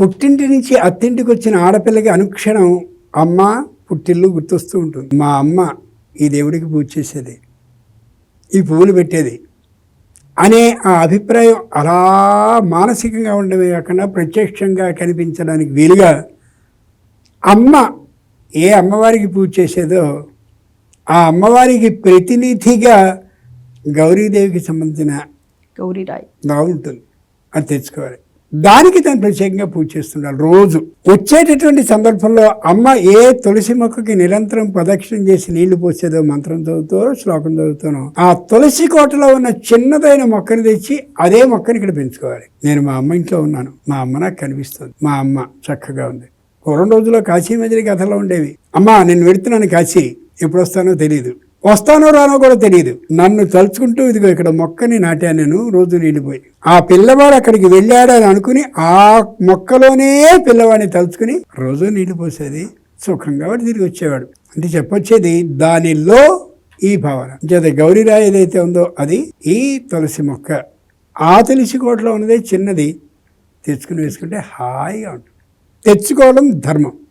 పుట్టింటి నుంచి అత్తింటికి వచ్చిన ఆడపిల్లకి అనుక్షణం అమ్మ పుట్టిల్లు గుర్తొస్తూ ఉంటుంది. మా అమ్మ ఈ దేవుడికి పూజ చేసేది, ఈ పువ్వులు పెట్టేది అనే ఆ అభిప్రాయం అలా మానసికంగా ఉండమే కాకుండా ప్రత్యక్షంగా కనిపించడానికి వీలుగా అమ్మ ఏ అమ్మవారికి పూజ చేసేదో ఆ అమ్మవారికి ప్రతినిధిగా గౌరీదేవికి సంబంధించిన గౌరీరాయి బాగుంటుంది, అది తెచ్చుకోవాలి. దానికి తను ప్రత్యేకంగా పూజ చేస్తున్నారు. రోజు వచ్చేటటువంటి సందర్భంలో అమ్మ ఏ తులసి మొక్కకి నిరంతరం ప్రదక్షిణం చేసి నీళ్లు పోసేదో, మంత్రం చదువుతో శ్లోకం చదువుతానో, ఆ తులసి కోటలో ఉన్న చిన్నదైన మొక్కని తెచ్చి అదే మొక్కని ఇక్కడ పెంచుకోవాలి. నేను మా అమ్మ ఇంట్లో ఉన్నాను, మా అమ్మ నాకు కనిపిస్తుంది, మా అమ్మ చక్కగా ఉంది. పూర్వం రోజుల్లో కాశీ మజిలీ కథలో ఉండేవి. అమ్మ నేను వెళుతున్నాను కాశీ, ఎప్పుడు వస్తానో తెలియదు, వస్తానో రానో కూడా తెలియదు, నన్ను తలుచుకుంటూ ఇదిగో ఇక్కడ మొక్కని నాటాను నేను, రోజు నీళ్ళిపోయి ఆ పిల్లవాడు అక్కడికి వెళ్ళాడని అనుకుని ఆ మొక్కలోనే పిల్లవాడిని తలుచుకుని రోజు నీళ్లు పోసేది, సుఖంగా వాడు తిరిగి వచ్చేవాడు. అంటే చెప్పొచ్చేది దానిలో ఈ భావన చేత గౌరీరాయి ఏదైతే ఉందో అది ఈ తులసి మొక్క. ఆ తులసి కోటలో ఉన్నదే చిన్నది తెచ్చుకుని వేసుకుంటే హాయిగా ఉంటుంది. తెచ్చుకోవడం ధర్మం.